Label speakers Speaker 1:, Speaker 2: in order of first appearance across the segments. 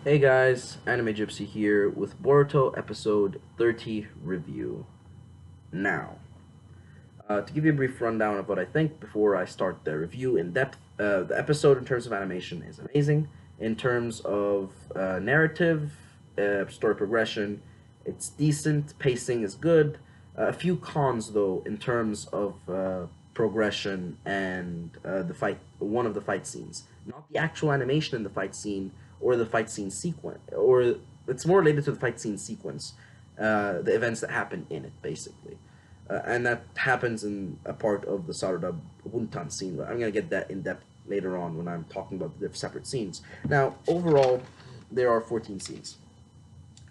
Speaker 1: Hey guys, Anime Gypsy here with Boruto episode 30 review. Now, to give you a brief rundown of what I think before I start the review in depth, the episode in terms of animation is amazing. In terms of narrative, story progression, it's decent, pacing is good. A few cons though in terms of progression and the fight, one of the fight scenes. Not the actual animation in the fight scene or the fight scene sequence, or it's more related to the fight scene sequence, the events that happen in it, basically. And that happens in a part of the Sarada Buntan scene. But I'm going to get that in depth later on when I'm talking about the separate scenes. Now, overall, there are 14 scenes.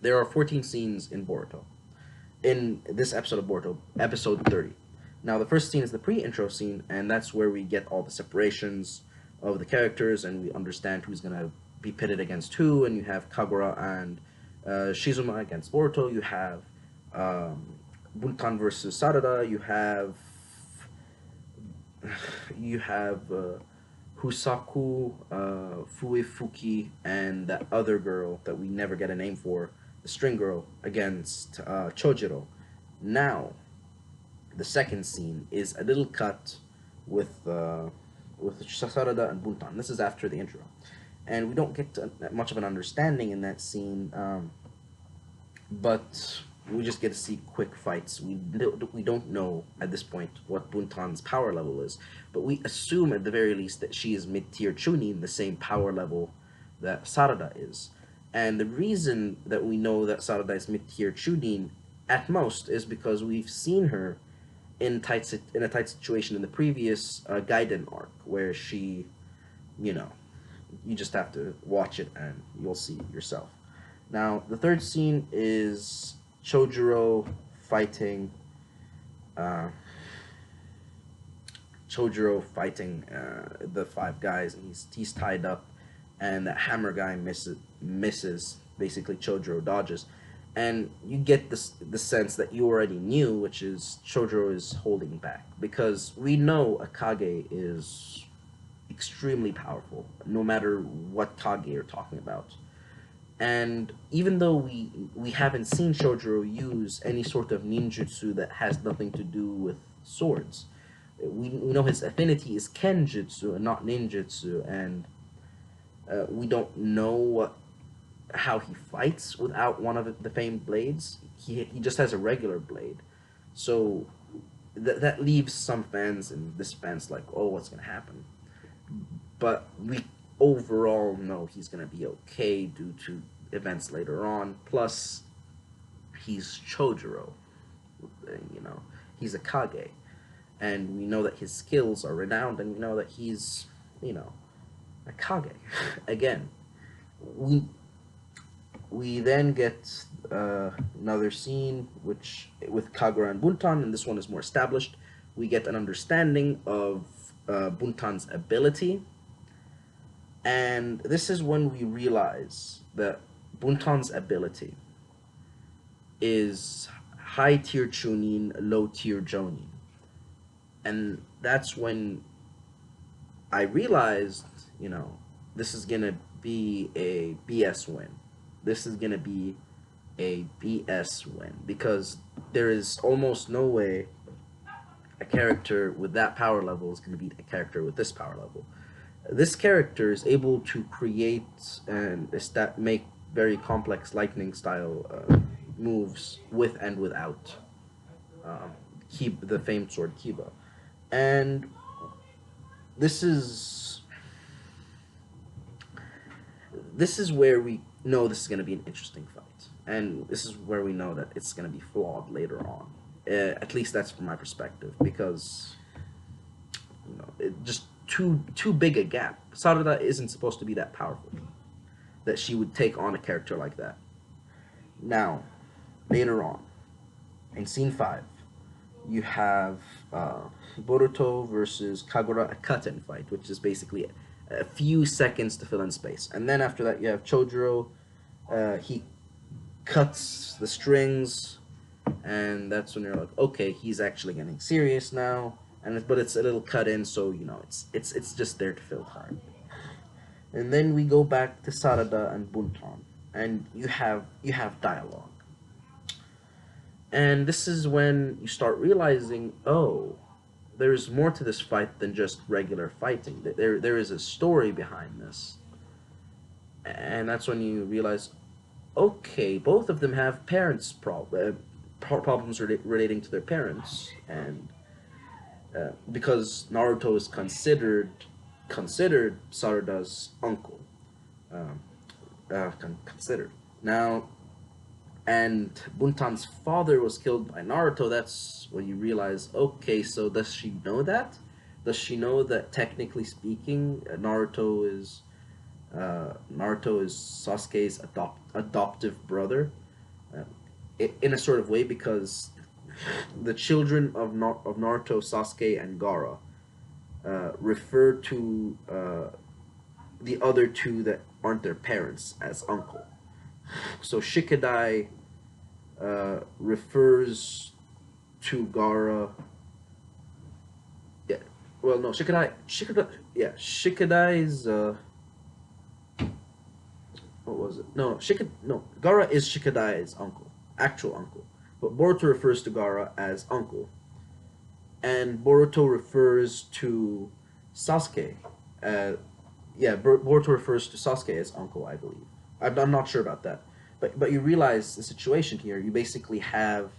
Speaker 1: There are 14 scenes in Boruto. In this episode of Boruto, episode 30. Now, the first scene is the pre-intro scene, and that's where we get all the separations of the characters, and we understand who's going to be pitted against who, and you have Kagura and Shizuma against Boruto, you have um, Buntan versus Sarada, you have Husaku, Fuefuki, and that other girl that we never get a name for, the string girl, against Chojiro. Now, the second scene is a little cut with Sarada and Buntan. This is after the intro, and we don't get much of an understanding in that scene. But we just get to see quick fights. We don't know at this point what Buntan's power level is, but we assume at the very least that she is mid-tier Chunin, the same power level that Sarada is. And the reason that we know that Sarada is mid-tier Chunin at most is because we've seen her in a tight situation in the previous Gaiden arc, where she, you know, you just have to watch it and you'll see yourself. Now, the third scene is Chojuro fighting. Uh, Chojuro fighting the five guys, and he's tied up, and that hammer guy misses. Basically, Chojuro dodges, and you get the sense that you already knew, which is Chojuro is holding back because we know Akage is extremely powerful, no matter what Kage you're talking about. And even though we haven't seen Shojuro use any sort of ninjutsu that has nothing to do with swords, we know his affinity is kenjutsu and not ninjutsu, and we don't know how he fights without one of the famed blades. He just has a regular blade, so that leaves some fans in suspense, like, oh, what's gonna happen? But we overall know he's gonna be okay due to events later on. Plus, he's Chojuro, you know, he's a Kage, and we know that his skills are renowned, and we know that he's, you know, a Kage. Again, we we then get another scene which with Kagura and Buntan, and this one is more established. We get an understanding of Buntan's ability, and this is when we realize that Buntan's ability is high tier Chunin, low tier Jonin. And that's when I realized, you know, this is gonna be a BS win. This is gonna be a BS win because there is almost no way a character with that power level is gonna beat a character with this power level. This character is able to create and make very complex lightning style moves with and without um, the famed sword Kiba, and this is this is where we know this is going to be an interesting fight, and this is where we know that it's going to be flawed later on. At least that's from my perspective, because it just too big a gap. Sarada isn't supposed to be that powerful that she would take on a character like that. Now, later on, in scene 5, you have Boruto versus Kagura, a cut-in fight, which is basically a few seconds to fill in space. And then after that, you have Chojuro. He cuts the strings, and that's when you're like, okay, he's actually getting serious now. But it's a little cut in, so it's just there to fill time. And then we go back to Sarada and Buntan, and you have dialogue. And this is when you start realizing, oh, there's more to this fight than just regular fighting. There is a story behind this. And that's when you realize, okay, both of them have problems relating to their parents, and because Naruto is considered Sarada's uncle, um, considered now, and Buntan's father was killed by Naruto. That's when you realize, okay, so does she know that? Does she know that technically speaking, Naruto is Sasuke's adoptive brother, uh, in a sort of way, because the children of Naruto, Sasuke, and Gaara refer to the other two that aren't their parents as uncle. So Shikadai refers to Gaara. Yeah, well, no, Shikadai's what was it? No, Gaara is Shikadai's uncle, actual uncle. But Boruto refers to Gaara as uncle, and Boruto refers to Sasuke. Uh, yeah, Boruto refers to Sasuke as uncle, I believe. I'm not sure about that, but you realize the situation here. You basically have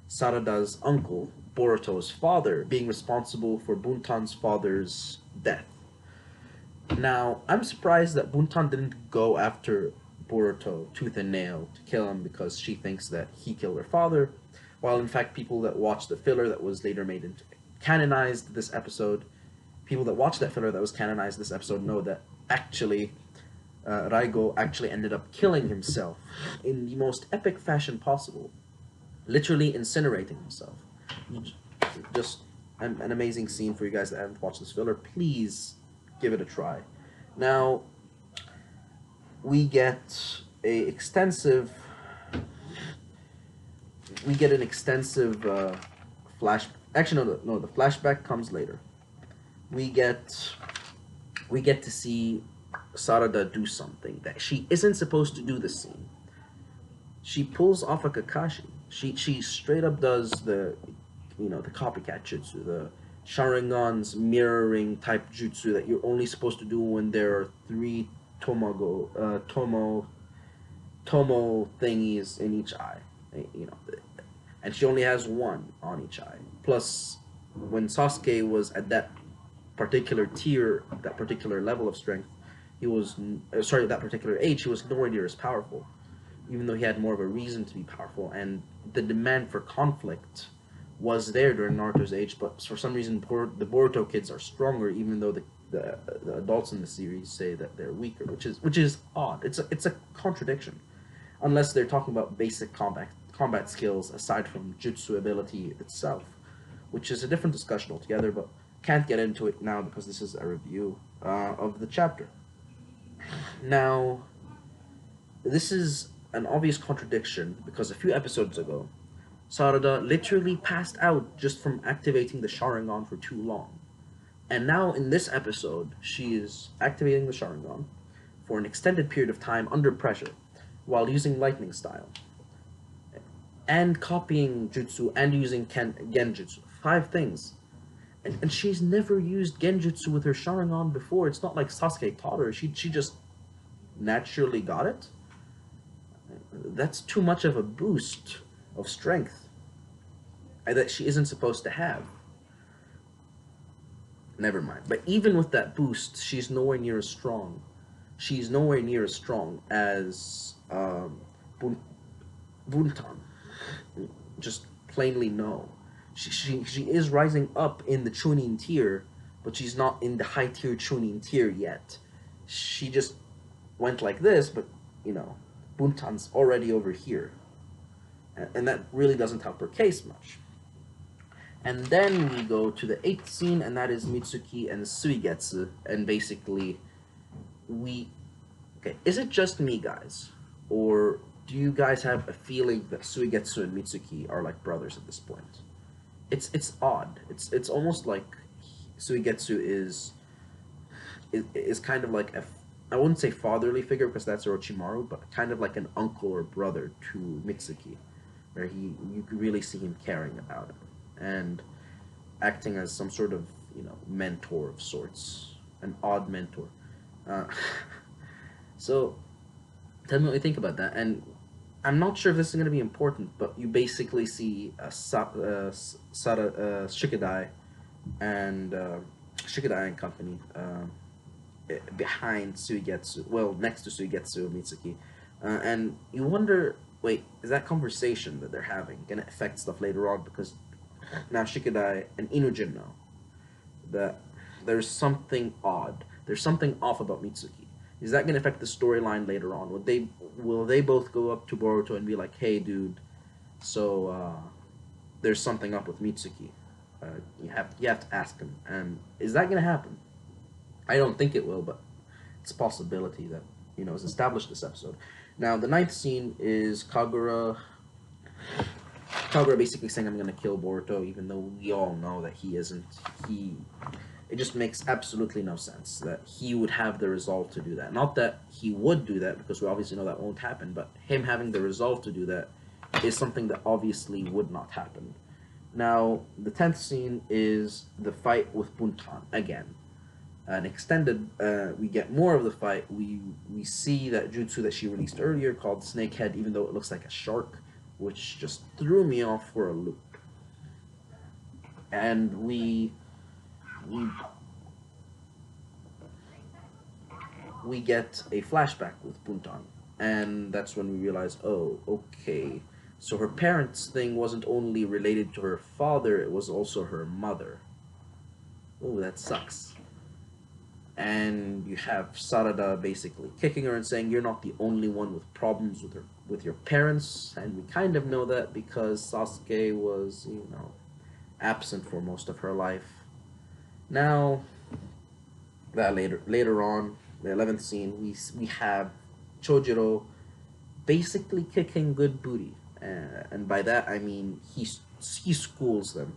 Speaker 1: Sarada's uncle, Boruto's father, being responsible for Buntan's father's death. Now, I'm surprised that Buntan didn't go after Boruto tooth and nail to kill him because she thinks that he killed her father, while in fact people that watched the filler that was later made into canonized this episode, people that watched that filler that was canonized this episode know that actually Raigo actually ended up killing himself in the most epic fashion possible, literally incinerating himself. Just an amazing scene for you guys that haven't watched this filler. Please give it a try. Now we get a extensive we get an extensive flash. Actually, no, the flashback comes later. We get to see Sarada do something that she isn't supposed to do. This scene, she pulls off a Kakashi. She straight up does the copycat jutsu, the Sharingan's mirroring type jutsu that you're only supposed to do when there are three tomo thingies in each eye. You know, and she only has one on each eye. Plus, when Sasuke was at that particular tier, that particular level of strength, he was sorry, that particular age, he was nowhere near as powerful, even though he had more of a reason to be powerful, and the demand for conflict was there during Naruto's age. But for some reason, the Boruto kids are stronger, even though the adults in the series say that they're weaker, which is odd. It's a contradiction, unless they're talking about basic combat skills aside from jutsu ability itself, which is a different discussion altogether. But can't get into it now because this is a review of the chapter. Now, this is an obvious contradiction because a few episodes ago, Sarada literally passed out just from activating the Sharingan for too long. And now in this episode, she is activating the Sharingan for an extended period of time under pressure while using lightning style and copying jutsu and using genjutsu. 5 things. And she's never used genjutsu with her Sharingan before. It's not like Sasuke taught her. She just naturally got it. That's too much of a boost of strength that she isn't supposed to have. Never mind. But even with that boost, she's nowhere near as strong. She's nowhere near as strong as Buntan. Just plainly no. She is rising up in the Chunin tier, but she's not in the high tier Chunin tier yet. She just went like this, but Buntan's already over here, and that really doesn't help her case much. And then we go to the 8th scene, and that is Mitsuki and Suigetsu, and basically okay, is it just me, guys, or do you guys have a feeling that Suigetsu and Mitsuki are like brothers at this point? It's odd. It's almost like Suigetsu is kind of like I wouldn't say fatherly figure because that's Orochimaru, but kind of like an uncle or brother to Mitsuki, where you could really see him caring about him and acting as some sort of mentor of sorts, an odd mentor. Uh, so tell me what you think about that. And I'm not sure if this is going to be important, but you basically see Shikadai and Shikadai and company behind Suigetsu, well, next to Suigetsu Mitsuki, and you wonder, wait, is that conversation that they're having gonna affect stuff later on? Because now Shikadai and Inujin know that there's something odd, there's something off about Mitsuki. Is that gonna affect the storyline later on? Will they both go up to Boruto and be like, hey, dude, so there's something up with Mitsuki. You have to ask him. And is that gonna happen? I don't think it will, but it's a possibility that is established this episode. Now the ninth scene is Kagura. Kagura basically saying, "I'm gonna kill Boruto," even though we all know that he isn't. He. It just makes absolutely no sense that he would have the resolve to do that. Not that he would do that, because we obviously know that won't happen. But him having the resolve to do that is something that obviously would not happen. Now the 10th scene is the fight with Buntan again. An extended, we get more of the fight. We see that jutsu that she released earlier called Snakehead, even though it looks like a shark, which just threw me off for a loop. And we we get a flashback with Buntan, and that's when we realize, oh, okay, so her parents' thing wasn't only related to her father; it was also her mother. Oh, that sucks. And you have Sarada basically kicking her and saying, "You're not the only one with problems with your parents," and we kind of know that because Sasuke was absent for most of her life. Now that later on, the 11th scene, we have Chojiro basically kicking good booty, and by that I mean he schools them,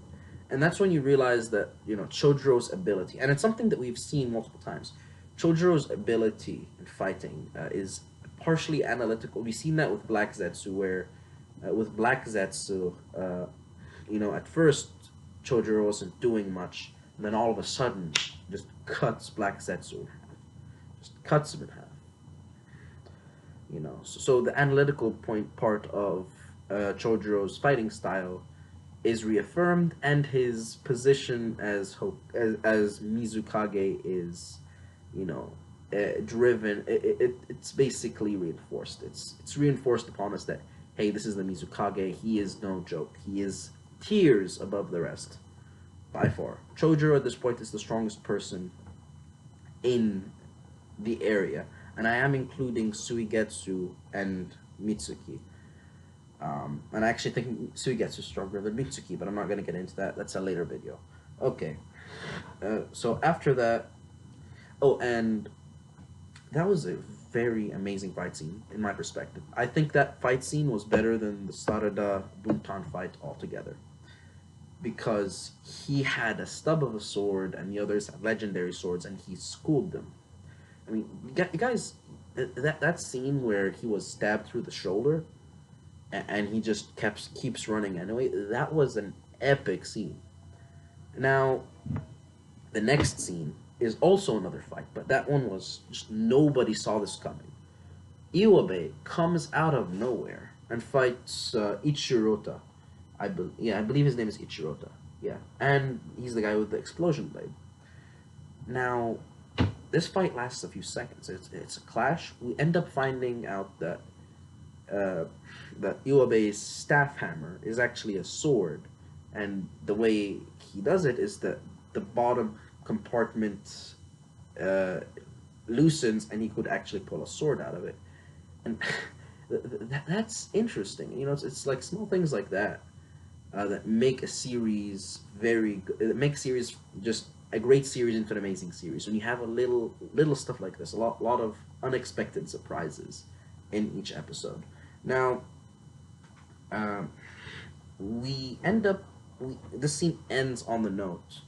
Speaker 1: and that's when you realize that Chojiro's ability, and it's something that we've seen multiple times. Chojiro's ability in fighting is partially analytical. We've seen that with Black Zetsu, where with Black Zetsu, at first Chojiro wasn't doing much, and then all of a sudden just cuts Black Zetsu in half, just cuts him in half. So the analytical part of Chojiro's fighting style is reaffirmed, and his position as Mizukage is, driven. It's basically reinforced. It's reinforced upon us that, hey, this is the Mizukage. He is no joke. He is tiers above the rest, by far. Chojiro at this point is the strongest person in the area, and I am including Suigetsu and Mitsuki. And I actually think Suigetsu is stronger than Mitsuki, but I'm not going to get into that. That's a later video. Okay. So after that... Oh, and that was a very amazing fight scene, in my perspective. I think that fight scene was better than the Sarada-Buntan fight altogether. Because he had a stub of a sword, and the others had legendary swords, and he schooled them. I mean, you guys... That scene where he was stabbed through the shoulder... and he just keeps running anyway. That was an epic scene. Now, the next scene is also another fight, but that one was just nobody saw this coming. Iwabe comes out of nowhere and fights Ichirota. I believe his name is Ichirota. Yeah, and he's the guy with the explosion blade. Now, this fight lasts a few seconds. It's a clash. We end up finding out that Iwabe's staff hammer is actually a sword, and the way he does it is that the bottom compartment loosens, and he could actually pull a sword out of it, and that's interesting. It's like small things like that that make a series very good. It makes series just a great series into an amazing series. When you have a little stuff like this, a lot of unexpected surprises in each episode. Now, this scene ends on the note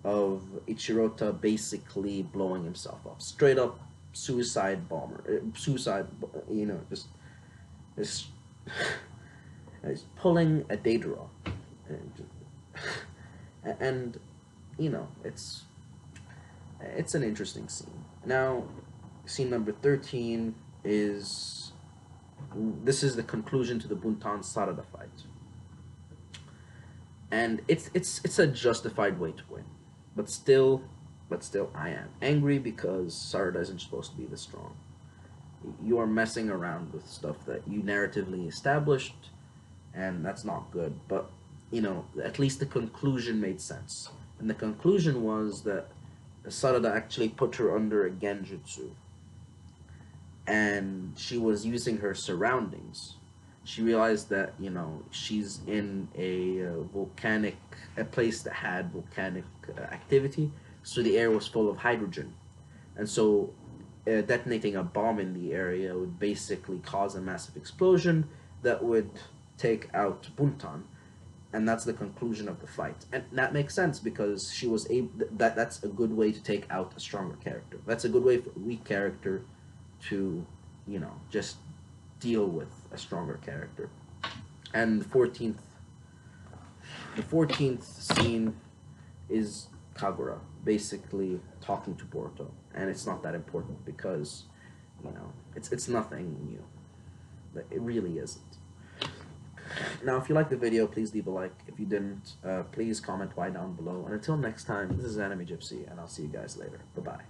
Speaker 1: of Ichirota basically blowing himself up. Straight up suicide bomber, just is is pulling a Datara, and, and it's an interesting scene. Now, scene number 13 is this is the conclusion to the Buntan Sarada fight, and it's a justified way to win, but still, I am angry because Sarada isn't supposed to be this strong. You are messing around with stuff that you narratively established, and that's not good. But at least the conclusion made sense, and the conclusion was that Sarada actually put her under a genjutsu, and she was using her surroundings. She realized that she's in a place that had volcanic activity, so the air was full of hydrogen, and so detonating a bomb in the area would basically cause a massive explosion that would take out Buntan, and that's the conclusion of the fight. And that makes sense because she was able. That's a good way to take out a stronger character. That's a good way for a weak character to, just deal with a stronger character. And the 14th scene is Kagura basically talking to Boruto, and it's not that important because, it's nothing new. It really isn't. Now, if you liked the video, please leave a like. If you didn't, please comment why down below. And until next time, this is Anime Gypsy, and I'll see you guys later. Bye-bye.